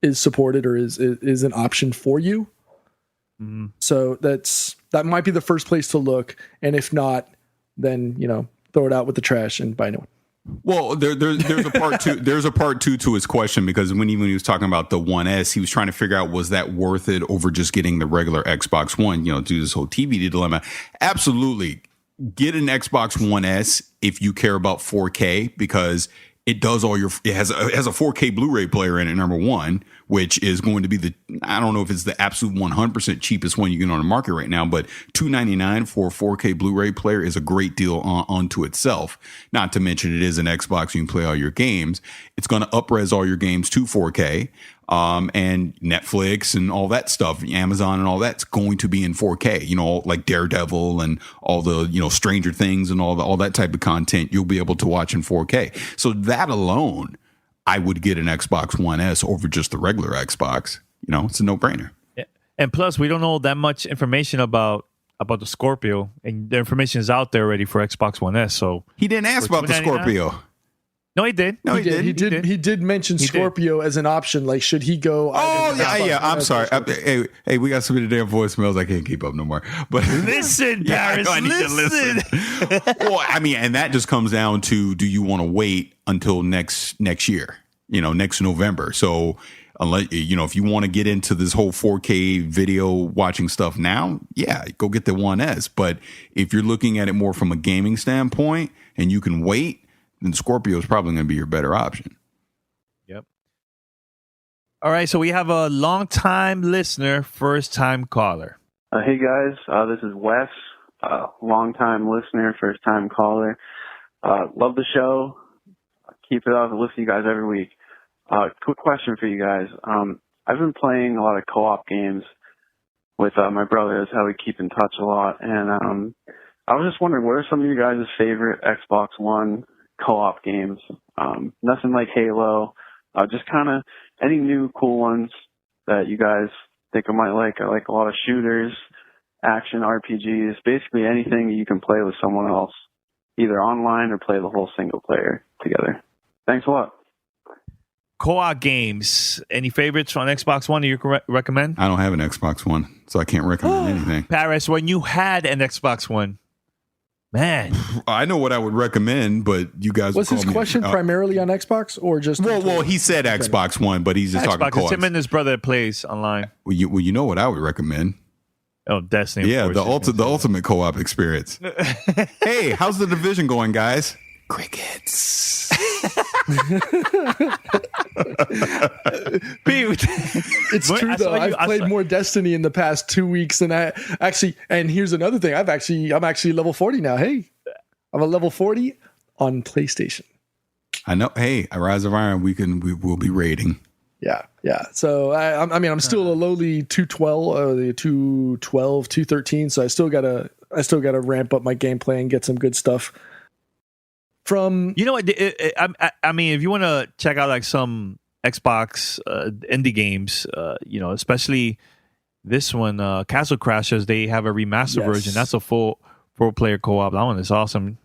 is supported or is an option for you. Mm-hmm. So that might be the first place to look. And if not, then, throw it out with the trash and buy a new one. Well, there's a part two. There's a part two to his question, because when he was talking about the One S, he was trying to figure out, was that worth it over just getting the regular Xbox One? Do this whole TV dilemma. Absolutely, get an Xbox One S if you care about 4K, because it does it has a 4K Blu-ray player in it, number one, which is going to be I don't know if it's the absolute 100% cheapest one you get on the market right now, but $299 for a 4K Blu-ray player is a great deal onto itself. Not to mention it is an Xbox, you can play all your games. It's going to up-res all your games to 4K. And Netflix and all that stuff, Amazon and all that's going to be in 4K, like Daredevil and all the, Stranger Things and all that type of content you'll be able to watch in 4K. So that alone, I would get an Xbox One S over just the regular Xbox. It's a no-brainer. Yeah. And plus, we don't know that much information about the Scorpio, and the information is out there already for Xbox One S. So he didn't ask about the Scorpio. No, he did. No, he did. He did mention Scorpio as an option. Like, should he go? Oh, yeah. I'm sorry. Hey, we got so many damn voicemails. I can't keep up no more. But listen, Paris, I need to listen. Well, and that just comes down to, do you want to wait until next year? Next November. So, unless if you want to get into this whole 4K video watching stuff now, yeah, go get the One S. But if you're looking at it more from a gaming standpoint and you can wait, then Scorpio is probably going to be your better option. Yep. All right, so we have a long-time listener, first-time caller. Hey, guys. This is Wes, long-time listener, first-time caller. Love the show. Keep it up. I listen to you guys every week. Quick question for you guys. I've been playing a lot of co-op games with my brother. That's how we keep in touch a lot. And I was just wondering, what are some of you guys' favorite Xbox One co-op games? Nothing like Halo, just kind of any new cool ones that you guys think I might like. I like a lot of shooters, action RPGs, basically anything you can play with someone else, either online or play the whole single player together. Thanks a lot. Co-op games. Any favorites on Xbox One you recommend? I don't have an Xbox One, so I can't recommend anything. Paris, when you had an Xbox One, man, I know what I would recommend, but you guys. Was his question primarily on Xbox or just? Well, he said Xbox One, but he's just talking co-op. It's him and his brother plays online. Well, you know what I would recommend? Oh, Destiny. Yeah, the ultimate co-op experience. Hey, how's the Division going, guys? Crickets. It's true though. I've played more Destiny in the past 2 weeks than I actually. And here's another thing. I'm actually level 40 now. Hey, I'm a level 40 on PlayStation. I know. Hey, a Rise of Iron. We will be raiding. Yeah. So I'm still a lowly 213. So I still gotta ramp up my gameplay and get some good stuff. From what I mean, if you want to check out like some Xbox indie games, especially this one, Castle Crashers, they have a remastered version. That's a full 4-player co-op. That one is awesome.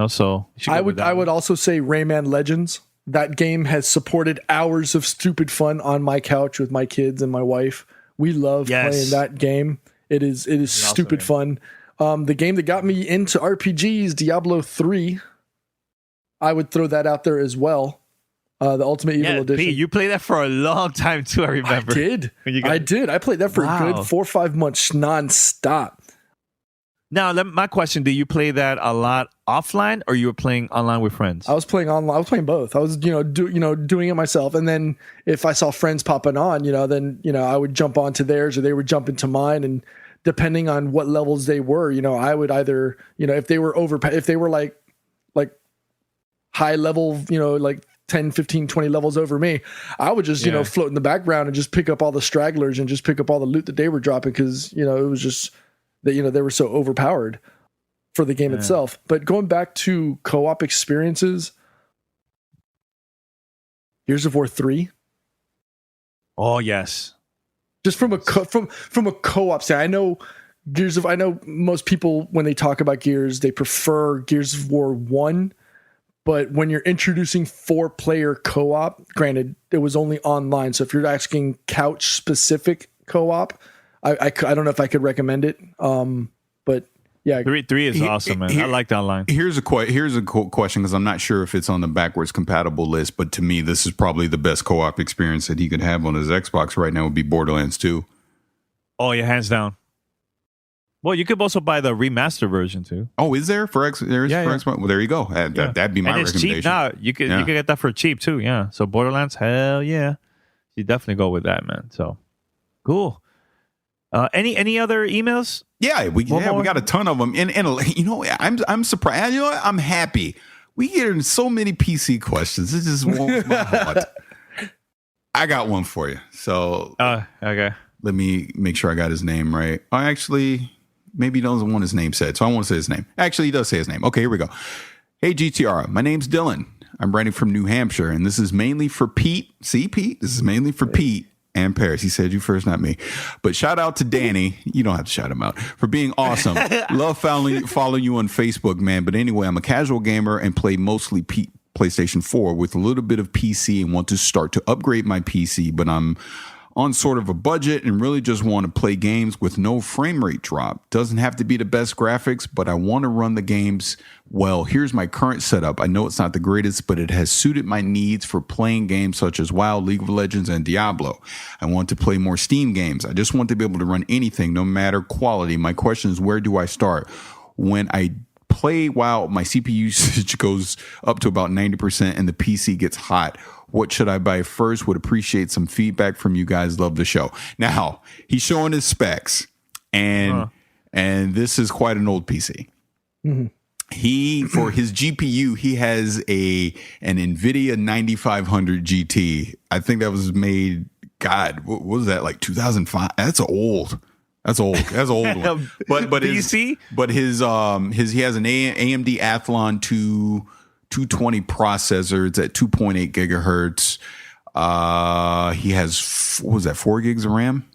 So I would also say Rayman Legends. That game has supported hours of stupid fun on my couch with my kids and my wife. We love playing that game. It is stupid fun. The game that got me into RPGs, Diablo 3. I would throw that out there as well. The Ultimate Evil Edition. Pete, you played that for a long time too, I remember. I did. I played that for a good 4 or 5 months nonstop. Now, my question, do you play that a lot offline or you were playing online with friends? I was playing online. I was playing both. I was, doing it myself. And then if I saw friends popping on, then, I would jump onto theirs or they would jump into mine and depending on what levels they were, I would either, if they were if they were like high level, like 10, 15, 20 levels over me, I would just, float in the background and just pick up all the stragglers and just pick up all the loot that they were dropping. Cause it was just that, they were so overpowered for the game itself. But going back to co-op experiences, Gears of War 3. Oh yes. Just from a co-op standpoint, I know most people, when they talk about Gears, they prefer Gears of War 1. But when you're introducing 4-player co-op, granted, it was only online. So if you're asking couch-specific co-op, I don't know if I could recommend it. But yeah, 3 is awesome, man. I like online. Here's a question, because I'm not sure if it's on the backwards compatible list, but to me, this is probably the best co-op experience that he could have on his Xbox right now would be Borderlands 2. Oh yeah, hands down. Well, you could also buy the remaster version too. Oh, is there for X? There is for Xbox. Well, there you go. That'd be my and it's recommendation. Cheap now. You could get that for cheap too. Yeah. So Borderlands, hell yeah, you definitely go with that, man. So cool. Any other emails? Yeah, we got a ton of them, and I'm surprised. You know what? I'm happy. We get so many PC questions. It just warms my heart. I got one for you. So okay. Let me make sure I got his name right. Oh, actually. Maybe he doesn't want his name said, so I won't say his name. Actually, he does say his name. Okay, here we go. Hey, GTR, my name's Dylan. I'm writing from New Hampshire, and this is mainly for Pete. See, Pete? This is mainly for Pete and Paris. He said you first, not me. But shout out to Danny. You don't have to shout him out. For being awesome. Love following you on Facebook, man. But anyway, I'm a casual gamer and play mostly PlayStation 4 with a little bit of PC and want to start to upgrade my PC, but I'm on sort of a budget and really just want to play games with no frame rate drop. Doesn't have to be the best graphics, but I want to run the games well. Here's my current setup. I know it's not the greatest, but it has suited my needs for playing games such as WoW, League of Legends, and Diablo. I want to play more Steam games. I just want to be able to run anything, no matter quality. My question is, where do I start? When I play WoW, my CPU usage goes up to about 90% and the PC gets hot. What should I buy first? Would appreciate some feedback from you guys. Love the show. Now, he's showing his specs, and this is quite an old PC. Mm-hmm. For his GPU, he has an NVIDIA 9500 GT. I think that was made, what was that, like 2005? That's old. That's old. That's an old one. But PC? He has an AMD Athlon 220 processor. It's at 2.8 gigahertz. He has, what was that, 4 gigs of RAM?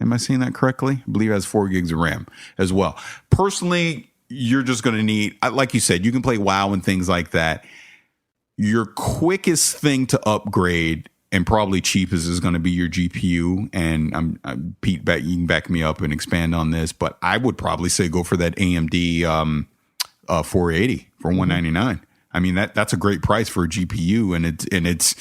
Am I saying that correctly? I believe it has 4 gigs of RAM as well. Personally, you're just going to need, like you said, you can play WoW and things like that. Your quickest thing to upgrade and probably cheapest is going to be your GPU. And Pete, you can back me up and expand on this, but I would probably say go for that AMD 480 for $199. I mean, that's a great price for a GPU, and it's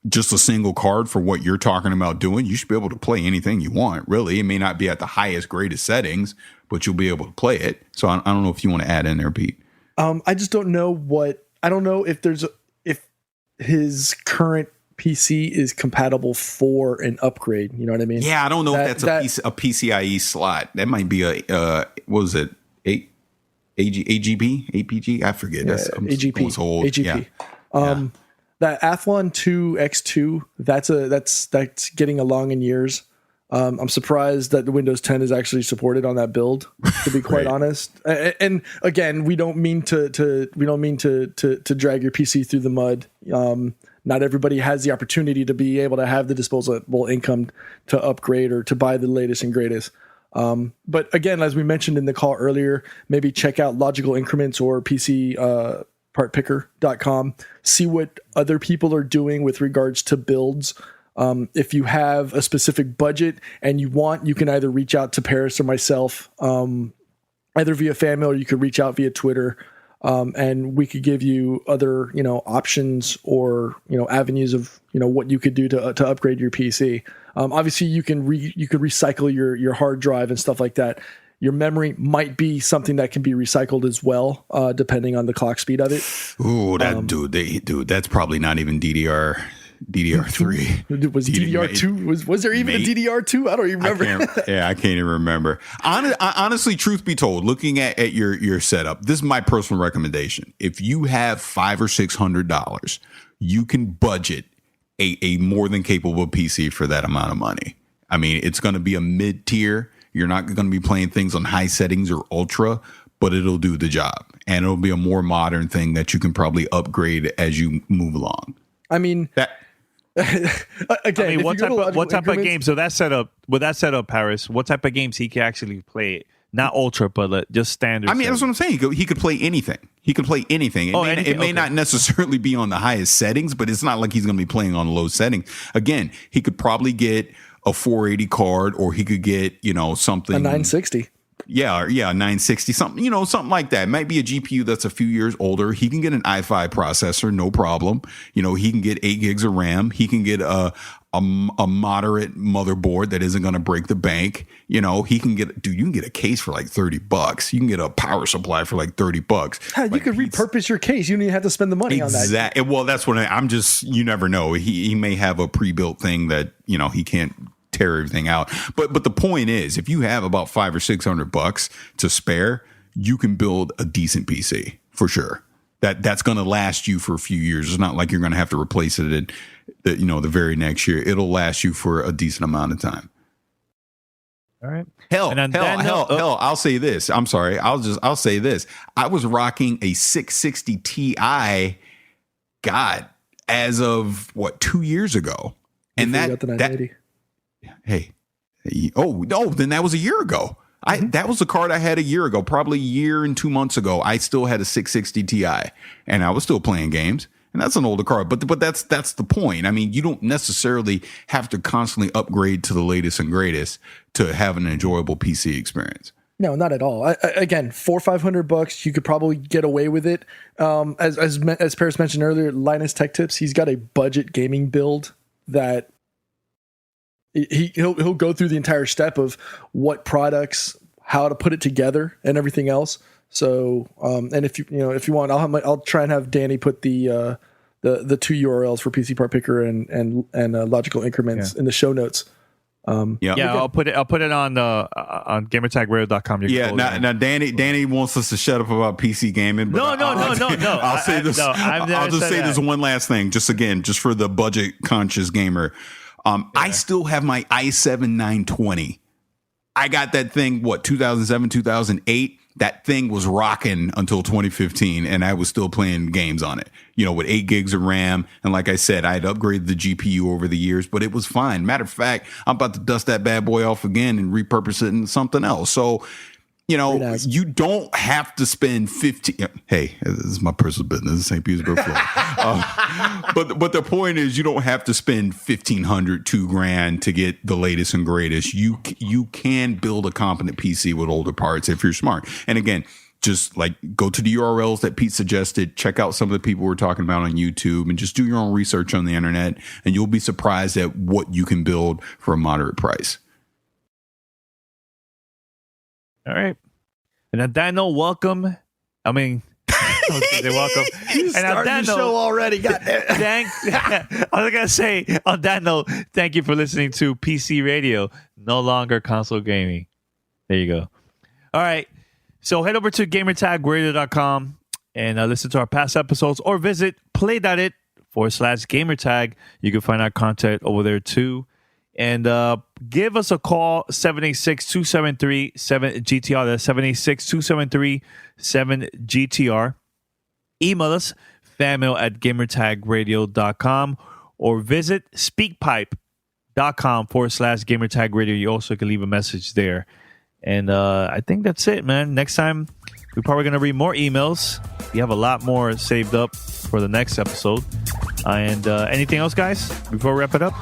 just a single card for what you're talking about doing. You should be able to play anything you want, really. It may not be at the highest, greatest settings, but you'll be able to play it. So I don't know if you want to add in there, Pete. I just don't know if his current PC is compatible for an upgrade. You know what I mean? Yeah, I don't know if that's a PCIe slot. That might be what was it? APG? I forget. Yeah, that's AGP. Old. AGP. Yeah. That Athlon 2 X2, that's getting along in years. I'm surprised that the Windows 10 is actually supported on that build, to be quite honest. And again, we don't mean to drag your PC through the mud. Not everybody has the opportunity to be able to have the disposable income to upgrade or to buy the latest and greatest. But again, as we mentioned in the call earlier, maybe check out Logical Increments or PCPartPicker.com. See what other people are doing with regards to builds. If you have a specific budget and you can either reach out to Paris or myself, either via fan mail, or you could reach out via Twitter. And we could give you other, options or, avenues of, what you could do to upgrade your PC. Obviously you could recycle your hard drive and stuff like that. Your memory might be something that can be recycled as well, depending on the clock speed of it. Ooh, dude, that's probably not even DDR. DDR3. Was DDR2? Was there even a DDR2? I don't even remember. I can't even remember. Honestly, truth be told, looking at your setup, this is my personal recommendation. If you have $500 or $600, you can budget a more than capable PC for that amount of money. I mean, it's going to be a mid-tier. You're not going to be playing things on high settings or ultra, but it'll do the job. And it'll be a more modern thing that you can probably upgrade as you move along. I mean, again, what type of games? So that setup, Paris, what type of games he can actually play? Not ultra, but just standard. I mean, that's what I'm saying. He could play anything. He could play anything. It may not necessarily be on the highest settings, but it's not like he's going to be playing on low settings. Again, he could probably get a 480 card, or he could get, something. A 960. Yeah, 960, something like that. It might be a GPU that's a few years older. He can get an i5 processor, no problem. He can get 8 gigs of RAM. He can get a moderate motherboard that isn't going to break the bank. He can get, you can get a case for like $30. You can get a power supply for like $30. You could repurpose your case. You don't even have to spend the money on that. Exactly. Well, that's what you never know. He may have a pre-built thing that, he can't tear everything out. But the point is, if you have about $500 or $600 to spare, you can build a decent PC for sure. That's going to last you for a few years. It's not like you're going to have to replace it at the very next year. It'll last you for a decent amount of time. All right. Hell, I'll say this. I'm sorry. I'll say this. I was rocking a 660 Ti, as of 2 years ago. And that 980. Then that was a year ago. That was the card I had a year ago, probably a year and 2 months ago. I still had a 660 Ti, and I was still playing games. And that's an older card, but that's the point. I mean, you don't necessarily have to constantly upgrade to the latest and greatest to have an enjoyable PC experience. No, not at all. Again, $400-500, you could probably get away with it. As Paris mentioned earlier, Linus Tech Tips, he's got a budget gaming build that he'll go through the entire step of what products, how to put it together, and everything else. So, and if you want, I'll try and have Danny put the two URLs for PC Part Picker and Logical Increments in the show notes. I'll put it on gamertagradio.com. Now Danny wants us to shut up about PC gaming. But No. I'll say this. I'll just say this one last thing. Just for the budget conscious gamer. I still have my i7-920. I got that thing, 2007, 2008. That thing was rocking until 2015, and I was still playing games on it, with 8 gigs of RAM. And like I said, I had upgraded the GPU over the years, but it was fine. Matter of fact, I'm about to dust that bad boy off again and repurpose it into something else. So, you don't have to spend 15. Hey, this is my personal business. This ain't Petersburg, Florida. But the point is, you don't have to spend $1,500, $2,000 to get the latest and greatest. You can build a competent PC with older parts if you're smart. And again, just go to the URLs that Pete suggested, check out some of the people we're talking about on YouTube, and just do your own research on the internet, and you'll be surprised at what you can build for a moderate price. All right. And on that note, welcome. I mean, welcome. You started the show already. I was going to say, on that note, thank you for listening to PC Radio, no longer console gaming. There you go. All right. So head over to gamertagradio.com and listen to our past episodes, or visit play.it/gamertag. You can find our content over there too. And give us a call, 786-273-7GTR. That's 786-273-7GTR. Email us, fanmail@gamertagradio.com, or visit speakpipe.com/gamertagradio. You also can leave a message there. And I think that's it, man. Next time, we're probably going to read more emails. We have a lot more saved up for the next episode. And anything else, guys, before we wrap it up?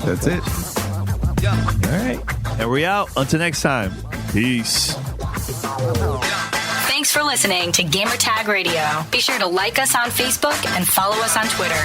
That's it. All right. And we're out. Until next time. Peace. Thanks for listening to Gamertag Radio. Be sure to like us on Facebook and follow us on Twitter.